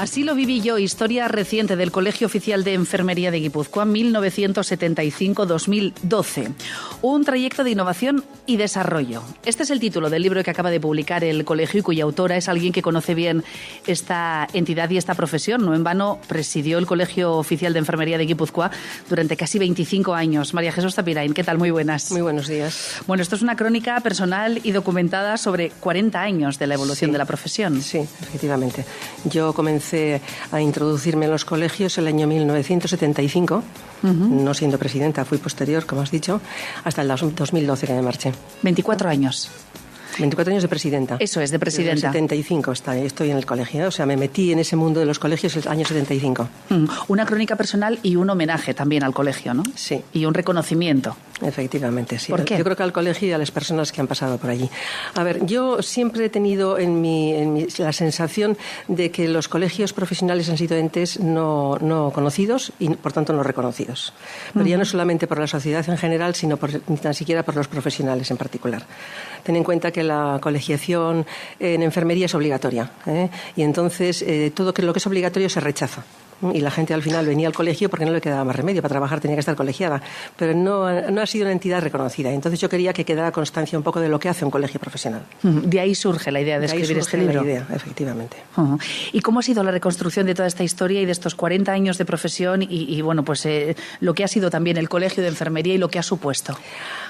Así lo viví yo, historia reciente del Colegio Oficial de Enfermería de Guipúzcoa, 1975-2012. Un trayecto de innovación y desarrollo. Este es el título del libro que acaba de publicar el colegio y cuya autora es alguien que conoce bien esta entidad y esta profesión. No en vano presidió el Colegio Oficial de Enfermería de Guipúzcoa durante casi 25 años. María Jesús Tapirain, ¿qué tal? Muy buenas. Muy buenos días. Bueno, esto es una crónica personal y documentada sobre 40 años de la evolución de la profesión. Sí, efectivamente. Yo comencé a introducirme en los colegios el año 1975, no siendo presidenta, fui posterior, como has dicho, hasta el 2012 que me marché. 24 años. 24 años de presidenta. Eso es, de presidenta. Desde el 75 estoy en el colegio, o sea, me metí en ese mundo de los colegios el año 75. Una crónica personal y un homenaje también al colegio, ¿no? Sí. Y un reconocimiento. Efectivamente, sí. ¿Por qué? Yo creo que al colegio y a las personas que han pasado por allí. A ver, yo siempre he tenido la sensación de que los colegios profesionales han sido entes no conocidos y, por tanto, no reconocidos. Pero ya no solamente por la sociedad en general, sino ni tan siquiera por los profesionales en particular. Ten en cuenta que la colegiación en enfermería es obligatoria, y entonces todo lo que es obligatorio se rechaza. Y la gente al final venía al colegio porque no le quedaba más remedio. Para trabajar tenía que estar colegiada. Pero no ha sido una entidad reconocida. Entonces yo quería que quedara constancia un poco de lo que hace un colegio profesional. De ahí surge la idea de escribir este libro. La idea, efectivamente. ¿Y cómo ha sido la reconstrucción de toda esta historia y de estos 40 años de profesión y bueno, pues lo que ha sido también el colegio de enfermería y lo que ha supuesto?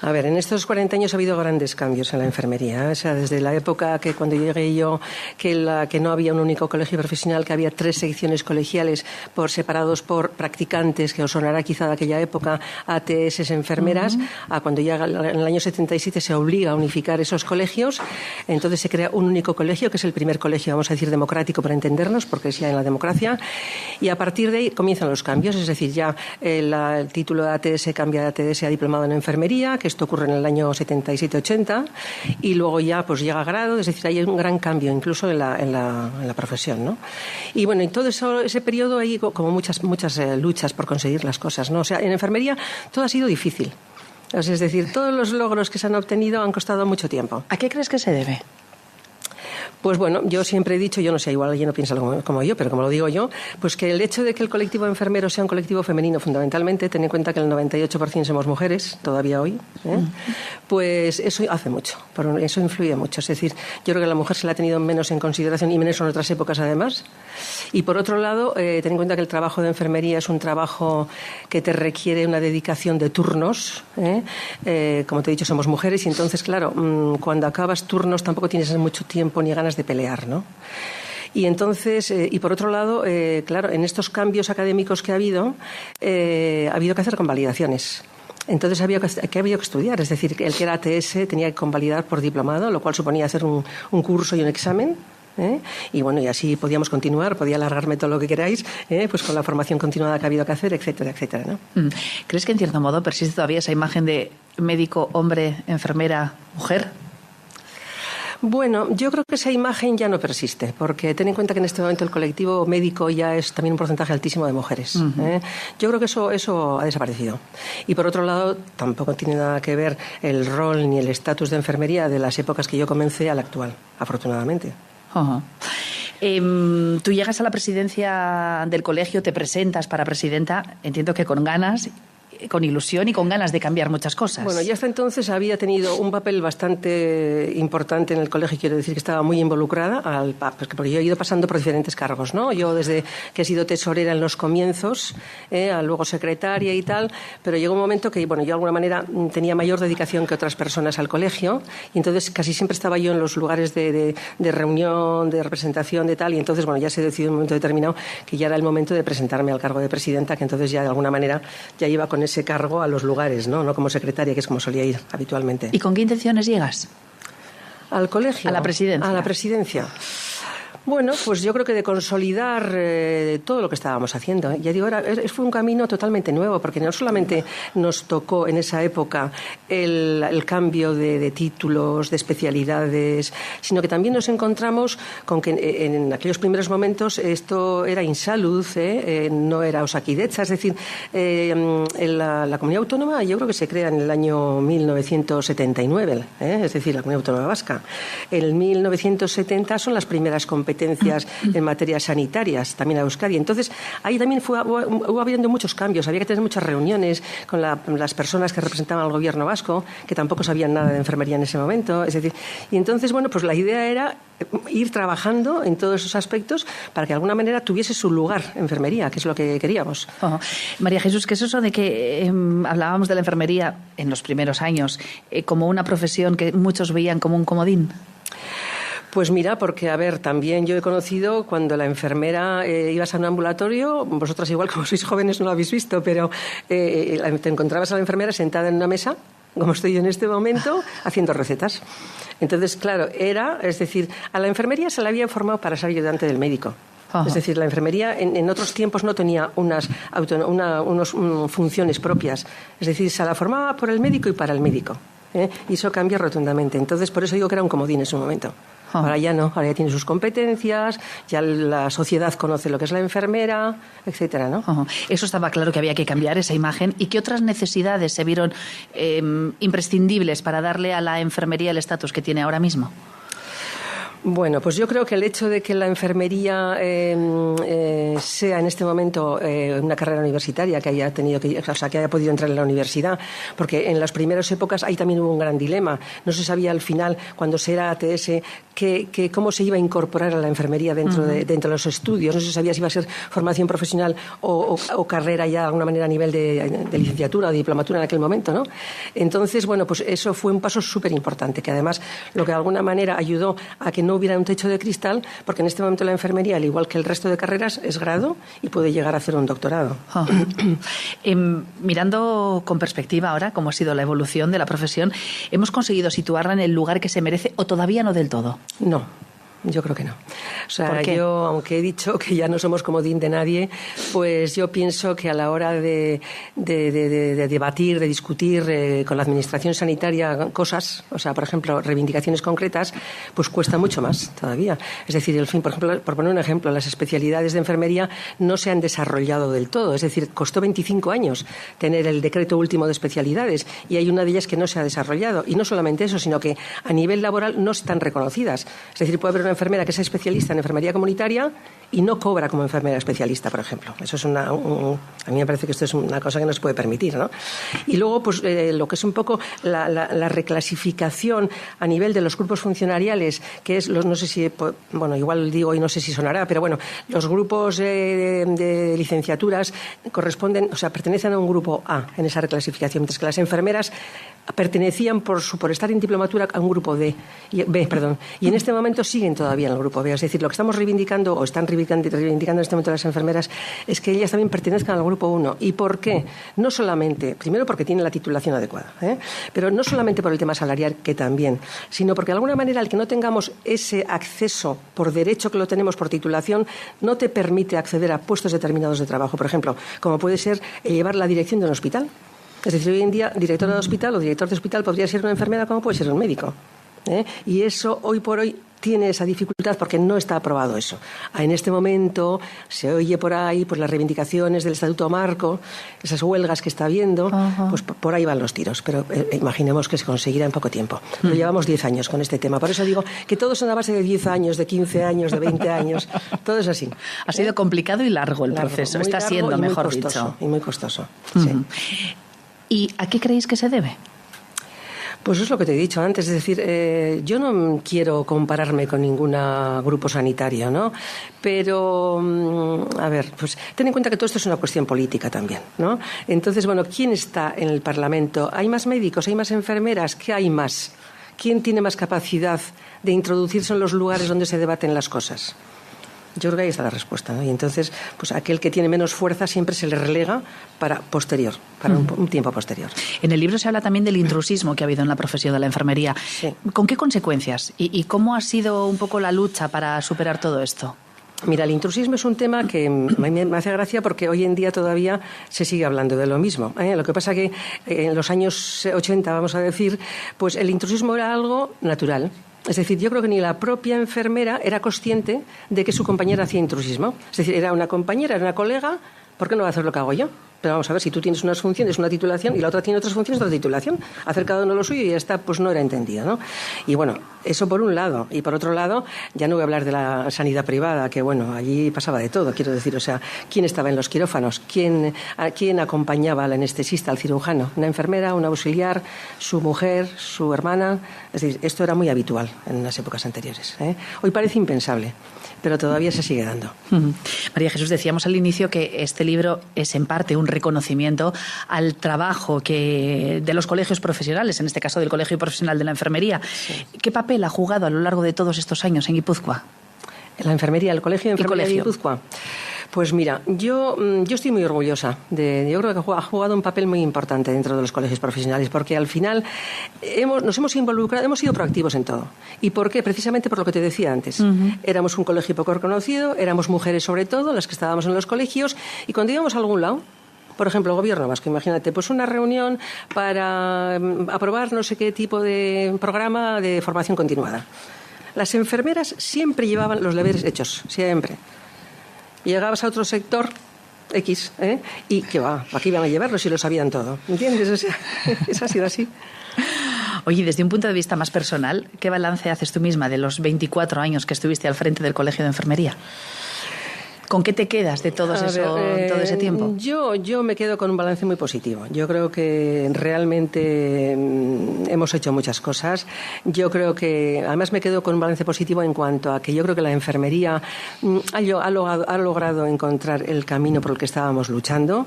A ver, en estos 40 años ha habido grandes cambios en la enfermería. O sea, desde la época que cuando llegué yo, que no había un único colegio profesional, que había 3 secciones colegiales separados por practicantes, que os sonará quizá de aquella época, ATS enfermeras, a cuando ya en el año 77 se obliga a unificar esos colegios. Entonces se crea un único colegio, que es el primer colegio, vamos a decir, democrático para entendernos, porque es ya en la democracia. Y a partir de ahí comienzan los cambios, es decir, ya el título de ATS cambia de ATS a diplomado en enfermería, que esto ocurre en el año 77-80, y luego ya pues llega a grado, es decir, hay un gran cambio incluso en la profesión, ¿no? Y bueno, en todo ese periodo hay como muchas luchas por conseguir las cosas, ¿no? O sea, en enfermería todo ha sido difícil. Es decir, todos los logros que se han obtenido han costado mucho tiempo. ¿A qué crees que se debe? Pues bueno, yo siempre he dicho, yo no sé, igual alguien no piensa como yo, pero como lo digo yo, pues que el hecho de que el colectivo de enfermeros sea un colectivo femenino fundamentalmente, ten en cuenta que el 98% somos mujeres, todavía hoy, pues eso hace mucho, eso influye mucho. Es decir, yo creo que la mujer se la ha tenido menos en consideración y menos en otras épocas además. Y por otro lado, ten en cuenta que el trabajo de enfermería es un trabajo que te requiere una dedicación de turnos. Como te he dicho, somos mujeres y entonces, claro, cuando acabas turnos tampoco tienes mucho tiempo ni ganas de pelear, ¿no? Y entonces, y por otro lado, claro, en estos cambios académicos que ha habido que hacer convalidaciones. Entonces había que estudiar, es decir, el que era ATS tenía que convalidar por diplomado, lo cual suponía hacer un curso y un examen. Y bueno, y así podíamos continuar, podía alargarme todo lo que queráis, pues con la formación continuada que ha habido que hacer, etcétera, etcétera, ¿no? ¿Crees que en cierto modo persiste todavía esa imagen de médico, hombre, enfermera, mujer? Bueno, yo creo que esa imagen ya no persiste, porque ten en cuenta que en este momento el colectivo médico ya es también un porcentaje altísimo de mujeres. Yo creo que eso ha desaparecido. Y por otro lado, tampoco tiene nada que ver el rol ni el estatus de enfermería de las épocas que yo comencé al actual, afortunadamente. Tú llegas a la presidencia del colegio, te presentas para presidenta, entiendo que con ganas, con ilusión y con ganas de cambiar muchas cosas. Bueno, ya hasta entonces había tenido un papel bastante importante en el colegio, quiero decir que estaba muy involucrada, porque yo he ido pasando por diferentes cargos, ¿no? Yo desde que he sido tesorera en los comienzos, luego secretaria y tal, pero llegó un momento que, bueno, yo de alguna manera tenía mayor dedicación que otras personas al colegio y entonces casi siempre estaba yo en los lugares de reunión, de representación, de tal, y entonces, bueno, ya se decidió en un momento determinado que ya era el momento de presentarme al cargo de presidenta, que entonces ya de alguna manera ya iba con ese cargo a los lugares, no como secretaria, que es como solía ir habitualmente. ¿Y con qué intenciones llegas? ¿Al colegio? A la presidencia. A la presidencia. Bueno, pues yo creo que de consolidar todo lo que estábamos haciendo. Ya digo, fue un camino totalmente nuevo, porque no solamente nos tocó en esa época el cambio de títulos, de especialidades, sino que también nos encontramos con que en aquellos primeros momentos esto era Insalud, no era Osakidetza, es decir, la comunidad autónoma yo creo que se crea en el año 1979, es decir, la comunidad autónoma vasca. En el 1970 son las primeras competiciones competencias en materias sanitarias, también a Euskadi. Entonces, ahí también hubo habiendo muchos cambios. Había que tener muchas reuniones con las personas que representaban al gobierno vasco, que tampoco sabían nada de enfermería en ese momento. Es decir, y entonces, bueno, pues la idea era ir trabajando en todos esos aspectos para que de alguna manera tuviese su lugar enfermería, que es lo que queríamos. María Jesús, ¿qué es eso de que hablábamos de la enfermería en los primeros años como una profesión que muchos veían como un comodín? Pues mira, porque, a ver, también yo he conocido cuando la enfermera ibas a un ambulatorio, vosotras igual como sois jóvenes no lo habéis visto, pero te encontrabas a la enfermera sentada en una mesa, como estoy yo en este momento, haciendo recetas. Entonces, claro, es decir, a la enfermería se la había formado para ser ayudante del médico. Ajá. Es decir, la enfermería en otros tiempos no tenía unas funciones propias. Es decir, se la formaba por el médico y para el médico. Y eso cambia rotundamente. Entonces, por eso digo que era un comodín en su momento. Ahora ya no, ahora ya tiene sus competencias, ya la sociedad conoce lo que es la enfermera, etcétera, ¿no? Eso estaba claro que había que cambiar esa imagen. ¿Y qué otras necesidades se vieron imprescindibles para darle a la enfermería el estatus que tiene ahora mismo? Bueno, pues yo creo que el hecho de que la enfermería sea en este momento una carrera universitaria, que haya podido entrar en la universidad, porque en las primeras épocas ahí también hubo un gran dilema. No se sabía al final, cuando se era ATS, cómo se iba a incorporar a la enfermería dentro de los estudios. No se sabía si iba a ser formación profesional o carrera ya de alguna manera a nivel de licenciatura o de diplomatura en aquel momento, ¿no? Entonces, bueno, pues eso fue un paso súper importante, que además lo que de alguna manera ayudó a que no hubiera un techo de cristal, porque en este momento la enfermería, al igual que el resto de carreras, es grado y puede llegar a hacer un doctorado. Mirando con perspectiva ahora cómo ha sido la evolución de la profesión, ¿hemos conseguido situarla en el lugar que se merece o todavía no del todo? No. Yo creo que no. O sea, yo, aunque he dicho que ya no somos comodín de nadie, pues yo pienso que a la hora de debatir, de discutir con la administración sanitaria cosas, o sea, por ejemplo, reivindicaciones concretas, pues cuesta mucho más todavía. Es decir, por ejemplo, por poner un ejemplo, las especialidades de enfermería no se han desarrollado del todo. Es decir, costó 25 años tener el decreto último de especialidades y hay una de ellas que no se ha desarrollado. Y no solamente eso, sino que a nivel laboral no están reconocidas. Es decir, puede haber una enfermera que sea especialista en enfermería comunitaria y no cobra como enfermera especialista, por ejemplo. Eso es a mí me parece que esto es una cosa que no se puede permitir, ¿no? Y luego, pues lo que es un poco la reclasificación a nivel de los grupos funcionariales, que es no sé si, bueno, igual digo y no sé si sonará, pero bueno, los grupos de licenciaturas corresponden, o sea, pertenecen a un grupo A en esa reclasificación, mientras que las enfermeras pertenecían por estar en diplomatura a un grupo B, y en este momento siguen todavía en el grupo B. Es decir, lo que estamos reivindicando o están reivindicando en este momento las enfermeras es que ellas también pertenezcan al grupo 1. ¿Y por qué? No solamente, primero porque tienen la titulación adecuada, pero no solamente por el tema salarial, que también, sino porque de alguna manera el que no tengamos ese acceso por derecho que lo tenemos por titulación no te permite acceder a puestos determinados de trabajo. Por ejemplo, como puede ser llevar la dirección de un hospital. Es decir, hoy en día, directora de hospital o director de hospital podría ser una enfermera como puede ser un médico. Y eso, hoy por hoy, tiene esa dificultad porque no está aprobado eso. En este momento se oye por ahí pues las reivindicaciones del Estatuto Marco, esas huelgas que está habiendo, pues por ahí van los tiros. Pero imaginemos que se conseguirá en poco tiempo. Pero llevamos 10 años con este tema. Por eso digo que todo es a base de 10 años, de 15 años, de 20 años. Todo es así. Ha sido complicado y largo el proceso. Está siendo, mejor dicho. Y muy costoso. Sí. ¿Y a qué creéis que se debe? Pues es lo que te he dicho antes, es decir, yo no quiero compararme con ningún grupo sanitario, ¿no? Pero, a ver, pues ten en cuenta que todo esto es una cuestión política también, ¿no? Entonces, bueno, ¿quién está en el Parlamento? ¿Hay más médicos? ¿Hay más enfermeras? ¿Qué hay más? ¿Quién tiene más capacidad de introducirse en los lugares donde se debaten las cosas? Yo creo que ahí está la respuesta, ¿no? Y entonces, pues aquel que tiene menos fuerza siempre se le relega para un tiempo posterior. En el libro se habla también del intrusismo que ha habido en la profesión de la enfermería. Sí. ¿Con qué consecuencias? ¿Y cómo ha sido un poco la lucha para superar todo esto? Mira, el intrusismo es un tema que me hace gracia porque hoy en día todavía se sigue hablando de lo mismo. Lo que pasa que en los años 80, vamos a decir, pues el intrusismo era algo natural. Es decir, yo creo que ni la propia enfermera era consciente de que su compañera hacía intrusismo. Es decir, era una compañera, era una colega, ¿por qué no va a hacer lo que hago yo? Pero vamos a ver, si tú tienes unas funciones, una titulación, y la otra tiene otras funciones, otra titulación, hacer cada uno lo suyo y ya está, pues no era entendido, ¿no? Y bueno, eso por un lado. Y por otro lado, ya no voy a hablar de la sanidad privada, que bueno, allí pasaba de todo, quiero decir, o sea, ¿quién estaba en los quirófanos? ¿Quién acompañaba al anestesista, al cirujano? ¿Una enfermera, un auxiliar, su mujer, su hermana? Es decir, esto era muy habitual en las épocas anteriores, ¿eh? Hoy parece impensable, pero todavía se sigue dando. María Jesús, decíamos al inicio que este libro es en parte un reconocimiento al trabajo de los colegios profesionales, en este caso del Colegio Profesional de la Enfermería. Sí. ¿Qué papel ha jugado a lo largo de todos estos años en Guipúzcoa? La enfermería, el Colegio de Enfermería de Guipúzcoa. Pues mira, yo estoy muy orgullosa. Yo creo que ha jugado un papel muy importante dentro de los colegios profesionales, porque al final nos hemos involucrado, hemos sido proactivos en todo. ¿Y por qué? Precisamente por lo que te decía antes. Éramos un colegio poco reconocido, éramos mujeres sobre todo, las que estábamos en los colegios, y cuando íbamos a algún lado, por ejemplo, el Gobierno vasco, imagínate, pues una reunión para aprobar no sé qué tipo de programa de formación continuada. Las enfermeras siempre llevaban los deberes hechos, siempre. Llegabas a otro sector X, y ¿qué va? ¿Para qué iban a llevarlos si lo sabían todo? ¿Entiendes? O sea, eso ha sido así. Oye, desde un punto de vista más personal, ¿qué balance haces tú misma de los 24 años que estuviste al frente del Colegio de Enfermería? ¿Con qué te quedas de todo ese tiempo? Yo me quedo con un balance muy positivo. Yo creo que realmente hemos hecho muchas cosas. Yo creo que, además me quedo con un balance positivo en cuanto a que yo creo que la enfermería ha logrado encontrar el camino por el que estábamos luchando.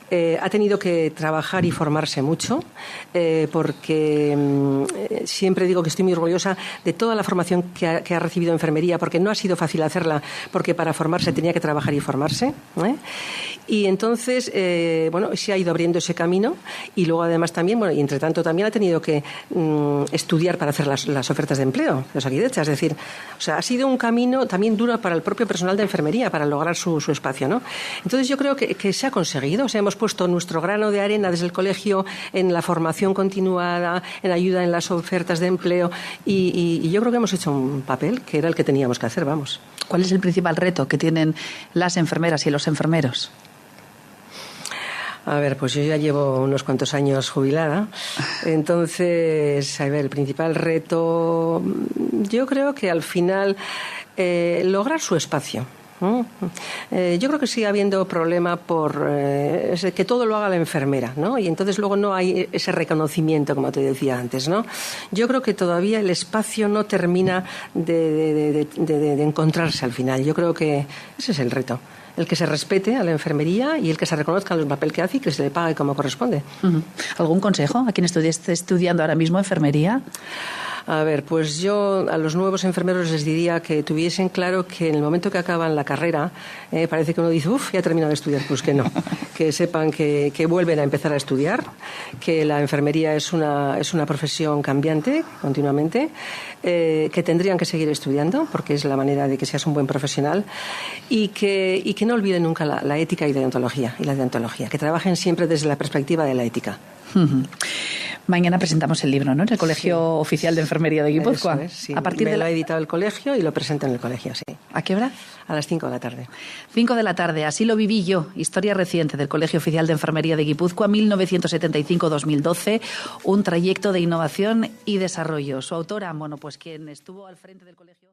Ha tenido que trabajar y formarse mucho, porque siempre digo que estoy muy orgullosa de toda la formación que ha recibido enfermería, porque no ha sido fácil hacerla, porque para formarse tenía que trabajar y formarse, y entonces se ha ido abriendo ese camino, y luego además también, y entre tanto también ha tenido que estudiar para hacer las ofertas de empleo, los Osakidetza, es decir, o sea, ha sido un camino también duro para el propio personal de enfermería para lograr su espacio, ¿no? Entonces yo creo que se ha conseguido, o sea, hemos puesto nuestro grano de arena desde el colegio en la formación continuada, en ayuda en las ofertas de empleo, y yo creo que hemos hecho un papel que era el que teníamos que hacer, vamos. ¿Cuál es el principal reto que tienen las enfermeras y los enfermeros? A ver, pues yo ya llevo unos cuantos años jubilada, entonces, a ver, el principal reto, yo creo que al final lograr su espacio. Yo creo que sigue habiendo problema por que todo lo haga la enfermera, ¿no? Y entonces luego no hay ese reconocimiento, como te decía antes, ¿no? Yo creo que todavía el espacio no termina de encontrarse al final. Yo creo que ese es el reto. El que se respete a la enfermería y el que se reconozca el papel que hace y que se le pague como corresponde. ¿Algún consejo a quien esté estudiando ahora mismo enfermería? A ver, pues yo a los nuevos enfermeros les diría que tuviesen claro que en el momento que acaban la carrera, parece que uno dice, ya he terminado de estudiar, pues que no. Que sepan que vuelven a empezar a estudiar, que la enfermería es una profesión cambiante continuamente, que tendrían que seguir estudiando, porque es la manera de que seas un buen profesional, y que no olviden nunca la ética y la deontología, que trabajen siempre desde la perspectiva de la ética. Mañana presentamos el libro, ¿no? En el Colegio Oficial de Enfermería de Guipúzcoa. Eso es, sí. Lo ha editado el colegio y lo presenta en el colegio, sí. ¿A qué hora? A las 5 de la tarde. 5 de la tarde, así lo viví yo. Historia reciente del Colegio Oficial de Enfermería de Guipúzcoa, 1975-2012. Un trayecto de innovación y desarrollo. Su autora, quien estuvo al frente del colegio...